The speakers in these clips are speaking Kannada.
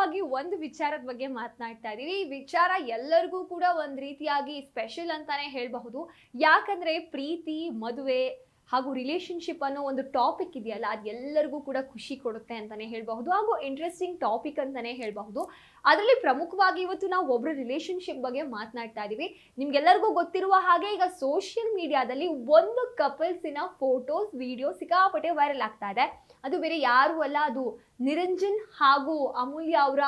ಪ್ರಮುಖವಾಗಿ ಒಂದು ವಿಚಾರದ ಬಗ್ಗೆ ಮಾತನಾಡ್ತಾ ಇದೀವಿ. ಈ ವಿಚಾರ ಎಲ್ಲರಿಗೂ ಕೂಡ ಒಂದ್ ರೀತಿಯಾಗಿ ಸ್ಪೆಷಲ್ ಅಂತಾನೆ ಹೇಳಬಹುದು. ಯಾಕಂದ್ರೆ ಪ್ರೀತಿ, ಮದುವೆ ಹಾಗೂ ರಿಲೇಶನ್ಶಿಪ್ ಅನ್ನೋ ಒಂದು ಟಾಪಿಕ್ ಇದೆಯಲ್ಲ, ಅದು ಎಲ್ಲರಿಗೂ ಕೂಡ ಖುಷಿ ಕೊಡುತ್ತೆ ಅಂತಾನೆ ಹೇಳಬಹುದು, ಹಾಗೂ ಇಂಟ್ರೆಸ್ಟಿಂಗ್ ಟಾಪಿಕ್ ಅಂತಾನೆ ಹೇಳಬಹುದು. ಅದರಲ್ಲಿ ಪ್ರಮುಖವಾಗಿ ಇವತ್ತು ನಾವು ಒಬ್ರು ರಿಲೇಶನ್ಶಿಪ್ ಬಗ್ಗೆ ಮಾತನಾಡ್ತಾ ಇದೀವಿ. ನಿಮ್ಗೆಲ್ಲರಿಗೂ ಗೊತ್ತಿರುವ ಹಾಗೆ ಈಗ ಸೋಷಿಯಲ್ ಮೀಡಿಯಾದಲ್ಲಿ ಒಂದು ಕಪಲ್ಸಿನ ಫೋಟೋಸ್, ವಿಡಿಯೋ ಸಿಕ್ಕಾಪಟ್ಟೆ ವೈರಲ್ ಆಗ್ತಾ ಇದೆ. ಅದು ಬೇರೆ ಯಾರು ಅಲ್ಲ, ಅದು ನಿರಂಜನ್ ಹಾಗೂ ಅಮೂಲ್ಯ ಅವರ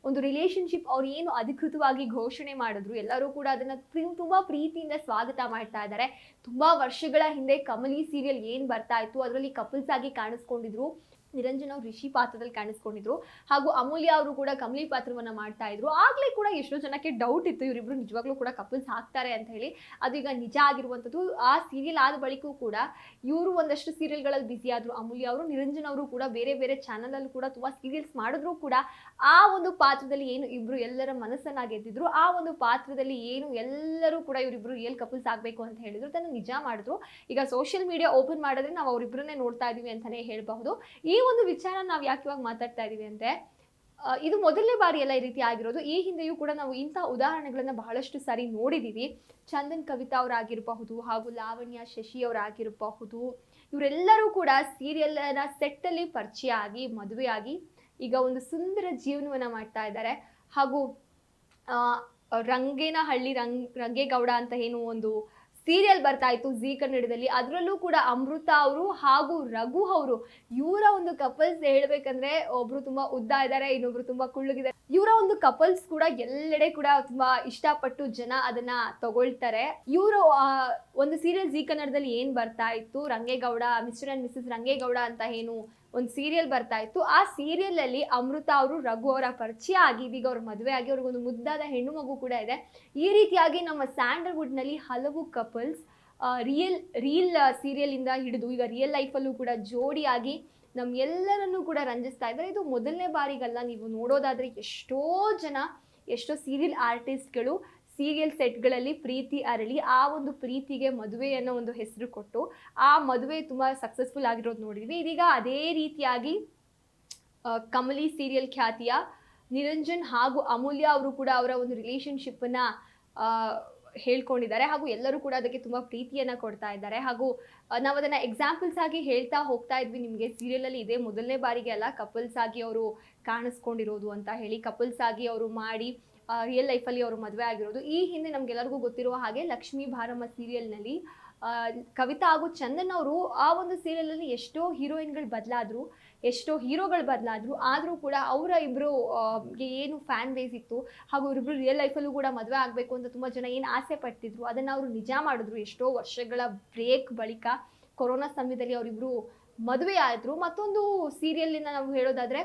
ಒಂದು ರಿಲೇಶನ್ಶಿಪ್. ಅವ್ರು ಏನು ಅಧಿಕೃತವಾಗಿ ಘೋಷಣೆ ಮಾಡಿದ್ರು, ಎಲ್ಲರೂ ಕೂಡ ಅದನ್ನ ತುಂಬಾ ಪ್ರೀತಿಯಿಂದ ಸ್ವಾಗತ ಮಾಡ್ತಾ ಇದ್ದಾರೆ. ತುಂಬಾ ವರ್ಷಗಳ ಹಿಂದೆ ಕಮಲಿ ಸೀರಿಯಲ್ ಏನ್ ಬರ್ತಾ ಇತ್ತು, ಅದರಲ್ಲಿ ಕಪಲ್ಸ್ ಆಗಿ ಕಾಣಿಸ್ಕೊಂಡಿದ್ರು. ನಿರಂಜನ್ ಅವರು ರಿಷಿ ಪಾತ್ರದಲ್ಲಿ ಕಾಣಿಸ್ಕೊಂಡಿದ್ರು, ಹಾಗೂ ಅಮೂಲ್ಯ ಅವರು ಕೂಡ ಕಮಲಿ ಪಾತ್ರವನ್ನ ಮಾಡ್ತಾ ಇದ್ರು. ಆಗ್ಲೇ ಕೂಡ ಎಷ್ಟೋ ಜನಕ್ಕೆ ಡೌಟ್ ಇತ್ತು, ಇವರಿಬ್ರು ನಿಜವಾಗ್ಲೂ ಕೂಡ ಕಪಲ್ಸ್ ಆಗ್ತಾರೆ ಅಂತ ಹೇಳಿ. ಅದು ಈಗ ನಿಜ ಆಗಿರುವಂಥದ್ದು. ಆ ಸೀರಿಯಲ್ ಆದ ಬಳಿಕೂ ಕೂಡ ಇವರು ಒಂದಷ್ಟು ಸೀರಿಯಲ್ಗಳಲ್ಲಿ ಬ್ಯುಸಿ ಆದ್ರು. ಅಮೂಲ್ಯ ಅವರು, ನಿರಂಜನ್ ಅವರು ಕೂಡ ಬೇರೆ ಬೇರೆ ಚಾನಲ್ ಅಲ್ಲಿ ಕೂಡ ತುಂಬಾ ಸೀರಿಯಲ್ಸ್ ಮಾಡಿದ್ರು ಕೂಡ ಆ ಒಂದು ಪಾತ್ರದಲ್ಲಿ ಏನು ಇಬ್ರು ಎಲ್ಲರ ಮನಸ್ಸನ್ನ ಗೆದ್ದಿದ್ರು, ಆ ಒಂದು ಪಾತ್ರದಲ್ಲಿ ಏನು ಎಲ್ಲರೂ ಕೂಡ ಇವರಿಬ್ರು ರಿಯಲ್ ಕಪಲ್ಸ್ ಆಗ್ಬೇಕು ಅಂತ ಹೇಳಿದ್ರು, ಅದನ್ನು ನಿಜ ಮಾಡಿದ್ರು. ಈಗ ಸೋಷಿಯಲ್ ಮೀಡಿಯಾ ಓಪನ್ ಮಾಡಿದ್ರೆ ನಾವು ಅವರಿಬ್ರನ್ನೇ ನೋಡ್ತಾ ಇದೀವಿ ಅಂತಾನೆ ಹೇಳಬಹುದು. ಈ ಒಂದು ವಿಚಾರ ನಾವು ಯಾಕೆ ಇವಾಗ ಮಾತಾಡ್ತಾ ಇದೀವಿ ಅಂದ್ರೆ, ಇದು ಮೊದಲನೇ ಬಾರಿ ಎಲ್ಲ ಈ ರೀತಿ ಆಗಿರೋದು. ಈ ಹಿಂದೆಯೂ ಕೂಡ ನಾವು ಇಂತಹ ಉದಾಹರಣೆಗಳನ್ನ ಬಹಳಷ್ಟು ಸಾರಿ ನೋಡಿದೀವಿ. ಚಂದನ್ ಕವಿತಾ ಅವರಾಗಿರಬಹುದು, ಹಾಗೂ ಲಾವಣ್ಯ ಶಶಿ ಅವರಾಗಿರಬಹುದು. ಇವರೆಲ್ಲರೂ ಕೂಡ ಸೀರಿಯಲ್ ಸೆಟ್ ಅಲ್ಲಿ ಪರಿಚಯ ಆಗಿ ಮದುವೆ ಆಗಿ ಈಗ ಒಂದು ಸುಂದರ ಜೀವನವನ್ನ ಮಾಡ್ತಾ ಇದ್ದಾರೆ. ಹಾಗೂ ರಂಗೇನಹಳ್ಳಿ ರಂಗೇಗೌಡ ಅಂತ ಏನು ಒಂದು ಸೀರಿಯಲ್ ಬರ್ತಾ ಇತ್ತು ಜಿ ಕನ್ನಡದಲ್ಲಿ, ಅದರಲ್ಲೂ ಕೂಡ ಅಮೃತ ಅವರು ಹಾಗೂ ರಘು ಅವರು, ಇವರ ಒಂದು ಕಪಲ್ಸ್ ಹೇಳ್ಬೇಕಂದ್ರೆ ಒಬ್ರು ತುಂಬಾ ಉದ್ದ ಇದ್ದಾರೆ, ಇನ್ನೊಬ್ರು ತುಂಬಾ ಕುಳ್ಳಗಿದ್ದಾರೆ. ಇವರ ಒಂದು ಕಪಲ್ಸ್ ಕೂಡ ಎಲ್ಲೆಡೆ ಕೂಡ ತುಂಬಾ ಇಷ್ಟಪಟ್ಟು ಜನ ಅದನ್ನ ತಗೊಳ್ತಾರೆ. ಇವರು ಒಂದು ಸೀರಿಯಲ್ ಜಿ ಕನ್ನಡದಲ್ಲಿ ಏನ್ ಬರ್ತಾ ಇತ್ತು, Rangegowda, mister and Mrs Rangegowda ಅಂತ ಏನು ಒಂದು ಸೀರಿಯಲ್ ಬರ್ತಾ ಇತ್ತು, ಆ ಸೀರಿಯಲ್ ಅಲ್ಲಿ ಅಮೃತ ಅವರು ರಘು ಅವರ ಪರಿಚಯ ಆಗಿ ಇದೀಗ ಅವ್ರ ಮದುವೆ ಆಗಿ ಅವ್ರಿಗೊಂದು ಮುದ್ದಾದ ಹೆಣ್ಣು ಮಗು ಕೂಡ ಇದೆ. ಈ ರೀತಿಯಾಗಿ ನಮ್ಮ ಸ್ಯಾಂಡಲ್ವುಡ್ ನಲ್ಲಿ ಹಲವು ಕಪಲ್ಸ್ ರೀಲ್ ಸೀರಿಯಲ್ ಇಂದ ಹಿಡಿದು ಈಗ ರಿಯಲ್ ಲೈಫ್ ಅಲ್ಲೂ ಕೂಡ ಜೋಡಿಯಾಗಿ ಎಲ್ಲರನ್ನೂ ಕೂಡ ರಂಜಿಸ್ತಾ ಇದ್ದಾರೆ. ಇದು ಮೊದಲನೇ ಬಾರಿಗಲ್ಲ. ನೀವು ನೋಡೋದಾದ್ರೆ ಎಷ್ಟೋ ಸೀರಿಯಲ್ ಆರ್ಟಿಸ್ಟ್ಗಳು ಸೀರಿಯಲ್ ಸೆಟ್ಗಳಲ್ಲಿ ಪ್ರೀತಿ ಅರಳಿ ಆ ಒಂದು ಪ್ರೀತಿಗೆ ಮದುವೆ ಅನ್ನೋ ಒಂದು ಹೆಸರು ಕೊಟ್ಟು ಆ ಮದುವೆ ತುಂಬಾ ಸಕ್ಸಸ್ಫುಲ್ ಆಗಿರೋದು ನೋಡಿದ್ವಿ. ಇದೀಗ ಅದೇ ರೀತಿಯಾಗಿ ಕಮಲಿ ಸೀರಿಯಲ್ ಖ್ಯಾತಿಯ ನಿರಂಜನ್ ಹಾಗೂ ಅಮೂಲ್ಯ ಅವರು ಕೂಡ ಅವರ ಒಂದು ರಿಲೇಶನ್ಶಿಪ್ ಅನ್ನ ಹೇಳ್ಕೊಂಡಿದ್ದಾರೆ, ಹಾಗೂ ಎಲ್ಲರೂ ಕೂಡ ಅದಕ್ಕೆ ತುಂಬಾ ಪ್ರೀತಿಯನ್ನ ಕೊಡ್ತಾ ಇದ್ದಾರೆ. ಹಾಗೂ ನಾವು ಅದನ್ನ ಎಕ್ಸಾಂಪಲ್ಸ್ ಆಗಿ ಹೇಳ್ತಾ ಹೋಗ್ತಾ ಇದ್ವಿ ನಿಮ್ಗೆ. ಸೀರಿಯಲ್ ಅಲ್ಲಿ ಇದೇ ಮೊದಲನೇ ಬಾರಿಗೆ ಅಲ್ಲ ಕಪಲ್ಸ್ ಆಗಿ ಅವರು ಕಾಣಿಸ್ಕೊಂಡಿರೋದು ಅಂತ ಹೇಳಿ, ಕಪಲ್ಸ್ ಆಗಿ ಅವರು ಮಾಡಿ ರಿಯಲ್ ಲೈಫಲ್ಲಿ ಅವರು ಮದುವೆ ಆಗಿರೋದು. ಈ ಹಿಂದೆ ನಮ್ಗೆಲ್ಲರಿಗೂ ಗೊತ್ತಿರುವ ಹಾಗೆ ಲಕ್ಷ್ಮೀ ಭಾರಮ್ಮ ಸೀರಿಯಲ್ನಲ್ಲಿ ಕವಿತಾ ಹಾಗೂ ಚಂದನ್ ಅವರು ಆ ಒಂದು ಸೀರಿಯಲಲ್ಲಿ ಎಷ್ಟೋ ಹೀರೋಯಿನ್ಗಳು ಬದಲಾದ್ರು, ಎಷ್ಟೋ ಹೀರೋಗಳು ಬದಲಾದ್ರು, ಆದರೂ ಕೂಡ ಅವರ ಇಬ್ಬರು ಏನು ಫ್ಯಾನ್ ಬೇಸ್ ಇತ್ತು, ಹಾಗೂ ಇವರಿಬ್ರು ರಿಯಲ್ ಲೈಫಲ್ಲೂ ಕೂಡ ಮದುವೆ ಆಗಬೇಕು ಅಂತ ತುಂಬ ಜನ ಏನು ಆಸೆ ಪಡ್ತಿದ್ರು ಅದನ್ನು ಅವರು ನಿಜ ಮಾಡಿದ್ರು. ಎಷ್ಟೋ ವರ್ಷಗಳ ಬ್ರೇಕ್ ಬಳಿಕ ಕೊರೋನಾ ಸಮಯದಲ್ಲಿ ಅವರಿಬ್ರು ಮದುವೆ ಆದರು. ಮತ್ತೊಂದು ಸೀರಿಯಲಿಂದ ನಾವು ಹೇಳೋದಾದರೆ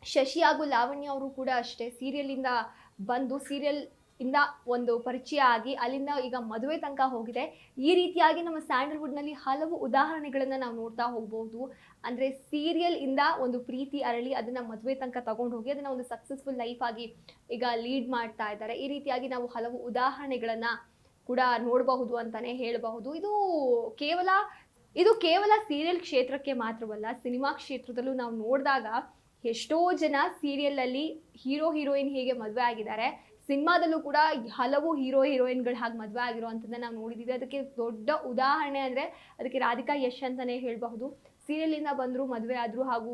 ಶಶಿ ಹಾಗೂ ಲಾವಣ್ಯ ಅವರು ಕೂಡ ಅಷ್ಟೇ ಸೀರಿಯಲಿಂದ ಬಂದು ಸೀರಿಯಲ್ ಇಂದ ಒಂದು ಪರಿಚಯ ಆಗಿ ಅಲ್ಲಿಂದ ಈಗ ಮದುವೆ ತನಕ ಹೋಗಿದೆ. ಈ ರೀತಿಯಾಗಿ ನಮ್ಮ ಸ್ಯಾಂಡಲ್ವುಡ್ನಲ್ಲಿ ಹಲವು ಉದಾಹರಣೆಗಳನ್ನು ನಾವು ನೋಡ್ತಾ ಹೋಗ್ಬೋದು. ಅಂದರೆ ಸೀರಿಯಲ್ ಇಂದ ಒಂದು ಪ್ರೀತಿ ಅರಳಿ ಅದನ್ನ ಮದುವೆ ತನಕ ತಗೊಂಡು ಹೋಗಿ ಅದನ್ನ ಒಂದು ಸಕ್ಸಸ್ಫುಲ್ ಲೈಫ್ ಆಗಿ ಈಗ ಲೀಡ್ ಮಾಡ್ತಾ ಇದ್ದಾರೆ. ಈ ರೀತಿಯಾಗಿ ನಾವು ಹಲವು ಉದಾಹರಣೆಗಳನ್ನ ಕೂಡ ನೋಡಬಹುದು ಅಂತಾನೆ ಹೇಳಬಹುದು. ಇದು ಕೇವಲ ಸೀರಿಯಲ್ ಕ್ಷೇತ್ರಕ್ಕೆ ಮಾತ್ರವಲ್ಲ, ಸಿನಿಮಾ ಕ್ಷೇತ್ರದಲ್ಲೂ ನಾವು ನೋಡಿದಾಗ ಎಷ್ಟೋ ಜನ ಸೀರಿಯಲ್ ಅಲ್ಲಿ ಹೀರೋ ಹೀರೋಯಿನ್ ಹೇಗೆ ಮದುವೆ ಆಗಿದ್ದಾರೆ, ಸಿನಿಮಾದಲ್ಲೂ ಕೂಡ ಹಲವು ಹೀರೋಯಿನ್ಗಳು ಹಾಗೆ ಮದುವೆ ಆಗಿರೋವಂಥದ್ದನ್ನ ನಾವು ನೋಡಿದ್ದೀವಿ. ಅದಕ್ಕೆ ದೊಡ್ಡ ಉದಾಹರಣೆ ಅಂದರೆ ಅದಕ್ಕೆ ರಾಧಿಕಾ ಯಶ್ ಅಂತಲೇ ಹೇಳಬಹುದು. ಸೀರಿಯಲಿಂದ ಬಂದರು, ಮದುವೆ ಆದರು, ಹಾಗೂ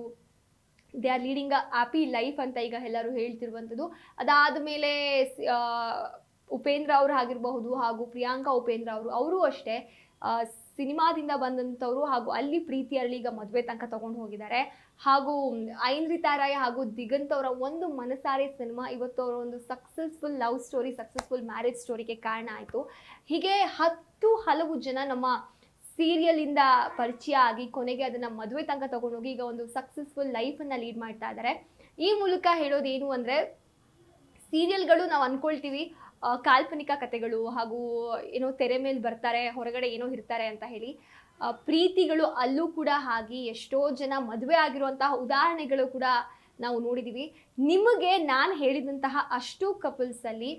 they are leading a happy life ಅಂತ ಈಗ ಎಲ್ಲರೂ ಹೇಳ್ತಿರುವಂಥದ್ದು. ಅದಾದ ಮೇಲೆ ಉಪೇಂದ್ರ ಅವರು ಆಗಿರಬಹುದು, ಹಾಗೂ ಪ್ರಿಯಾಂಕಾ ಉಪೇಂದ್ರ ಅವರು ಅಷ್ಟೇ ಸಿನಿಮಾದಿಂದ ಬಂದಂಥವ್ರು, ಹಾಗೂ ಅಲ್ಲಿ ಪ್ರೀತಿ ಅರಳಿ ಈಗ ಮದುವೆ ತನಕ ತಗೊಂಡು ಹೋಗಿದ್ದಾರೆ. ಹಾಗೂ ಐಂದ್ರಿತಾ ರಾಯ್ ಹಾಗೂ ದಿಗಂತ್ ಅವರ ಒಂದು ಮನಸಾರೆ ಸಿನಿಮಾ ಇವತ್ತು ಅವರ ಒಂದು successful love story, successful marriage ಸ್ಟೋರಿಗೆ ಕಾರಣ ಆಯಿತು. ಹೀಗೆ ಹಲವು ಜನ ನಮ್ಮ ಸೀರಿಯಲಿಂದ ಪರಿಚಯ ಆಗಿ ಕೊನೆಗೆ ಅದನ್ನು ಮದುವೆ ತನಕ ತಗೊಂಡೋಗಿ ಈಗ ಒಂದು ಸಕ್ಸಸ್ಫುಲ್ ಲೈಫನ್ನು ಲೀಡ್ ಮಾಡ್ತಾ ಇದ್ದಾರೆ. ಈ ಮೂಲಕ ಹೇಳೋದೇನು ಅಂದರೆ, ಸೀರಿಯಲ್ಗಳು ನಾವು ಅಂದ್ಕೊಳ್ತೀವಿ ಕಾಲ್ಪನಿಕ ಕಥೆಗಳು, ಹಾಗೂ ಏನೋ ತೆರೆ ಮೇಲೆ ಬರ್ತಾರೆ, ಹೊರಗಡೆ ಏನೋ ಇರ್ತಾರೆ ಅಂತ ಹೇಳಿ. ಪ್ರೀತಿಗಳು ಅಲ್ಲೂ ಕೂಡ ಹಾಗೆ ಎಷ್ಟೋ ಜನ ಮದುವೆ ಆಗಿರುವಂತಹ ಉದಾಹರಣೆಗಳು ಕೂಡ ನಾವು ನೋಡಿದ್ದೀವಿ. ನಿಮಗೆ ನಾನು ಹೇಳಿದಂತಹ ಅಷ್ಟು ಕಪಲ್ಸಲ್ಲಿ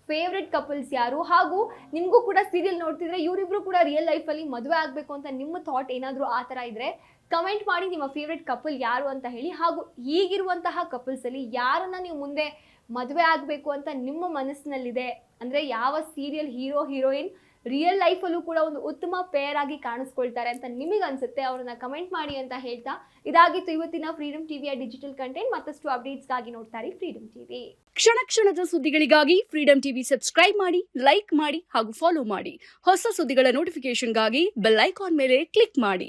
ಫೇವ್ರೆಟ್ ಕಪಲ್ಸ್ ಯಾರು, ಹಾಗೂ ನಿಮಗೂ ಕೂಡ ಸೀರಿಯಲ್ ನೋಡ್ತಿದ್ರೆ ಇವರಿಬ್ರು ಕೂಡ ರಿಯಲ್ ಲೈಫಲ್ಲಿ ಮದುವೆ ಆಗಬೇಕು ಅಂತ ನಿಮ್ಮ ಥಾಟ್ ಏನಾದರೂ ಆ ಥರ ಇದ್ದರೆ ಕಮೆಂಟ್ ಮಾಡಿ ನಿಮ್ಮ ಫೇವ್ರೆಟ್ ಕಪಲ್ ಯಾರು ಅಂತ ಹೇಳಿ. ಹಾಗೂ ಈಗಿರುವಂತಹ ಕಪಲ್ಸಲ್ಲಿ ಯಾರನ್ನ ನೀವು ಮುಂದೆ ಮದುವೆ ಆಗಬೇಕು ಅಂತ ನಿಮ್ಮ ಮನಸ್ಸಿನಲ್ಲಿದೆ, ಅಂದರೆ ಯಾವ ಸೀರಿಯಲ್ ಹೀರೋ ಹೀರೋಯಿನ್ ರಿಯಲ್ ಲೈಫಲ್ಲೂ ಕೂಡ ಒಂದು ಉತ್ತಮ ಪೇರ್ ಆಗಿ ಕಾಣಿಸ್ಕೊಳ್ತಾರೆ ಅಂತ ನಿಮಗೆ ಅನ್ಸುತ್ತೆ, ಅವ್ರನ್ನ ಕಮೆಂಟ್ ಮಾಡಿ ಅಂತ ಹೇಳ್ತಾ ಇದಾಗಿತ್ತು ಇವತ್ತಿನ ಫ್ರೀಡಮ್ ಟಿವಿಯ ಡಿಜಿಟಲ್ ಕಂಟೆಂಟ್. ಮತ್ತಷ್ಟು ಅಪ್ಡೇಟ್ಸ್ಗಾಗಿ ನೋಡ್ತಾ ಇರಿ ಫ್ರೀಡಮ್ ಟಿವಿ. ಕ್ಷಣ ಕ್ಷಣದ ಸುದ್ದಿಗಳಿಗಾಗಿ ಫ್ರೀಡಮ್ ಟಿವಿ ಸಬ್ಸ್ಕ್ರೈಬ್ ಮಾಡಿ, ಲೈಕ್ ಮಾಡಿ ಹಾಗೂ ಫಾಲೋ ಮಾಡಿ. ಹೊಸ ಸುದ್ದಿಗಳ ನೋಟಿಫಿಕೇಶನ್ಗಾಗಿ ಬೆಲ್ ಐಕಾನ್ ಮೇಲೆ ಕ್ಲಿಕ್ ಮಾಡಿ.